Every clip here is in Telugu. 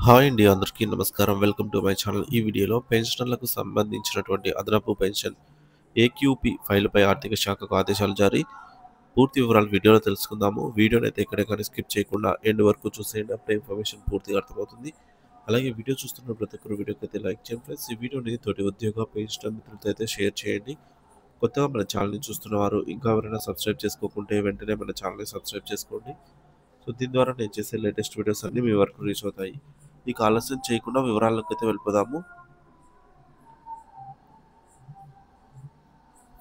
హాయ్ అండి, అందరికీ నమస్కారం. Welcome to my channel. ఈ వీడియోలో పెన్షనర్లకు సంబంధించినటువంటి అదనపు పెన్షన్ ఏక్యూపీ ఫైలుపై ఆర్థిక శాఖకు ఆదేశాలు జారీ. పూర్తి వివరాలు వీడియోలో తెలుసుకుందాము. వీడియోని అయితే ఎక్కడెక్కడ స్కిప్ చేయకుండా ఎండ్ వరకు చూసేయండి. అప్పుడే ఇన్ఫర్మేషన్ పూర్తిగా అర్థమవుతుంది. అలాగే వీడియో చూస్తున్న ప్రతి ఒక్కరు వీడియోకి అయితే లైక్ చేయండి ఫ్రెండ్స్. ఈ వీడియోని తోటి ఉద్యోగ పెన్షనర్ మిత్రులతో అయితే షేర్ చేయండి. కొత్తగా మన ఛానల్ని చూస్తున్నవారు ఇంకా ఎవరైనా సబ్స్క్రైబ్ చేసుకోకుంటే వెంటనే మన ఛానల్ని సబ్స్క్రైబ్ చేసుకోండి. సో దీని ద్వారా నేను చేసే లేటెస్ట్ వీడియోస్ అన్నీ మీ వరకు రీచ్ అవుతాయి. ఇక ఆలస్యం చేయకుండా వివరాల్లోకి అయితే వెళ్ళిపోదాము.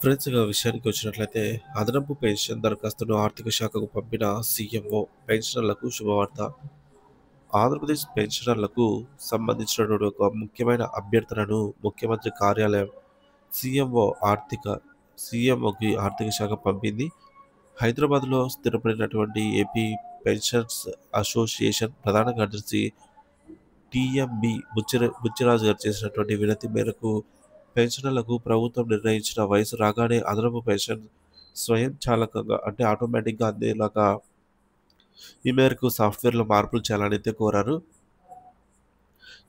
ఫ్రెండ్స్, ఇక విషయానికి వచ్చినట్లయితే అదనపు పెన్షన్ దరఖాస్తును ఆర్థిక శాఖకు పంపిన సీఎంఓ పెన్షనర్లకు శుభవార్త. ఆంధ్రప్రదేశ్ పెన్షనర్లకు సంబంధించినటువంటి ఒక ముఖ్యమైన అభ్యర్థనను ముఖ్యమంత్రి కార్యాలయం సీఎంఓ ఆర్థిక సీఎంఓకి ఆర్థిక శాఖ పంపింది. హైదరాబాద్లో స్థిరపడినటువంటి ఏపీ పెన్షన్స్ అసోసియేషన్ ప్రధాన కార్యదర్శి టీఎంబి బుచ్చిరాజు గారు చేసినటువంటి వినతి మేరకు పెన్షనర్లకు ప్రభుత్వం నిర్ణయించిన వయసు రాగానే అదనపు పెన్షన్ స్వయంచాలకంగా అంటే ఆటోమేటిక్గా అందేలాగా ఈ మేరకు సాఫ్ట్వేర్లో మార్పులు చేయాలని అయితే కోరారు.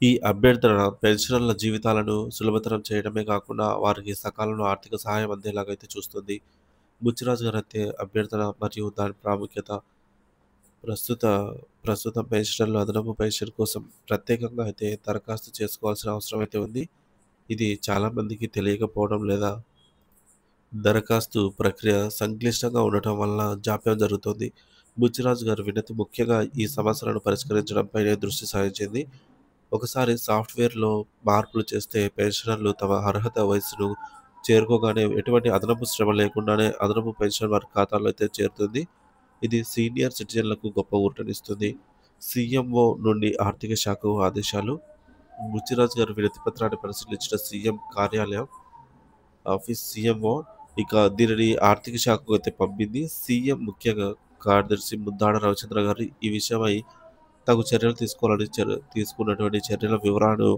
ఈ అభ్యర్థన పెన్షనర్ల జీవితాలను సులభతరం చేయడమే కాకుండా వారికి సకాలంలో ఆర్థిక సహాయం అందేలాగా అయితే చూస్తుంది. బుచ్చిరాజు గారు అయితే అభ్యర్థన మరియు దాని ప్రాముఖ్యత ప్రస్తుత ప్రస్తుతం పెన్షనర్లు అదనపు పెన్షన్ కోసం ప్రత్యేకంగా అయితే దరఖాస్తు చేసుకోవాల్సిన అవసరం అయితే ఉంది. ఇది చాలామందికి తెలియకపోవడం లేదా దరఖాస్తు ప్రక్రియ సంక్లిష్టంగా ఉండటం వల్ల జాప్యం జరుగుతుంది. బుచ్చిరాజు గారి వినతి ముఖ్యంగా ఈ సమస్యలను పరిష్కరించడంపైనే దృష్టి సారించింది. ఒకసారి సాఫ్ట్వేర్లో మార్పులు చేస్తే పెన్షనర్లు తమ అర్హత వయసును చేరుకోగానే ఎటువంటి అదనపు శ్రమ లేకుండానే అదనపు పెన్షన్ వారి ఖాతాలో అయితే చేరుతుంది. ఇది సీనియర్ సిటిజన్లకు గొప్ప ఊరటనిస్తుంది. సీఎంఓ నుండి ఆర్థిక శాఖకు ఆదేశాలు. బుచ్చిరాజు గారి వినతి పత్రాన్ని పరిశీలించిన సీఎం కార్యాలయం ఆఫీస్ సీఎంఓ ఇక దీనిని ఆర్థిక శాఖకు అయితే పంపింది. సీఎం ముఖ్య కార్యదర్శి ముద్దాడ రవిచంద్ర గారు ఈ విషయమై తగు చర్యలు తీసుకోవాలని తీసుకున్నటువంటి చర్యల వివరాలను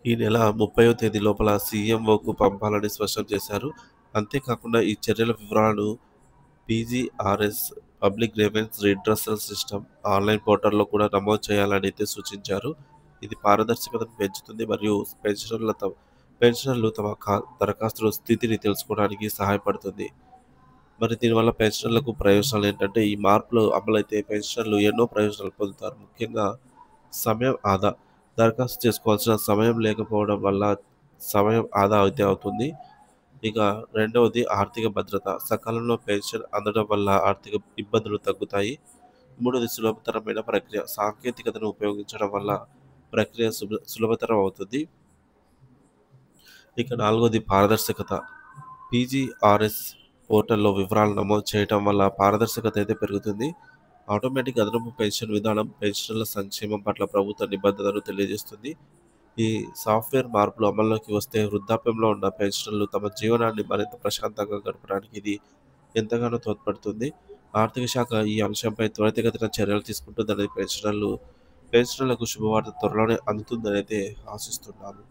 ఈ నెల 30వ తేదీ లోపల సీఎంఓకు పంపాలని స్పష్టం చేశారు. అంతేకాకుండా ఈ చర్యల వివరాలను PGRS public grievance redressal system online పోర్టల్లో కూడా నమోదు చేయాలని అయితే సూచించారు. ఇది పారదర్శకతను పెంచుతుంది మరియు పెన్షనర్లు తమ దరఖాస్తుల స్థితిని తెలుసుకోవడానికి సహాయపడుతుంది. మరి దీనివల్ల పెన్షనర్లకు ప్రయోజనాలు ఏంటంటే ఈ మార్పులు అమలైతే పెన్షనర్లు ఎన్నో ప్రయోజనాలు పొందుతారు. ముఖ్యంగా సమయం ఆదా. దరఖాస్తు చేసుకోవాల్సిన సమయం లేకపోవడం వల్ల సమయం ఆదా అయితే అవుతుంది. ఇక రెండవది ఆర్థిక భద్రత. సకాలంలో పెన్షన్ అందడం వల్ల ఆర్థిక ఇబ్బందులు తగ్గుతాయి. మూడవది సులభతరమైన ప్రక్రియ. సాంకేతికతను ఉపయోగించడం వల్ల ప్రక్రియ సులభతరం అవుతుంది. ఇక నాలుగవది పారదర్శకత. పీజీఆర్ఎస్ పోర్టల్లో వివరాలు నమోదు చేయడం వల్ల పారదర్శకత అయితే పెరుగుతుంది. ఆటోమేటిక్ అదనపు పెన్షన్ విధానం పెన్షనర్ల సంక్షేమం పట్ల ప్రభుత్వ నిబద్ధతను తెలియజేస్తుంది. ఈ సాఫ్ట్వేర్ మార్పులు అమల్లోకి వస్తే వృద్ధాప్యంలో ఉన్న పెన్షనర్లు తమ జీవనాన్ని మరింత ప్రశాంతంగా గడపడానికి ఇది ఎంతగానో తోడ్పడుతుంది. ఆర్థిక శాఖ ఈ అంశంపై త్వరితగతిన చర్యలు తీసుకుంటుందని పెన్షనర్లకు శుభవార్త త్వరలోనే అందుతుందని అయితే ఆశిస్తున్నాము.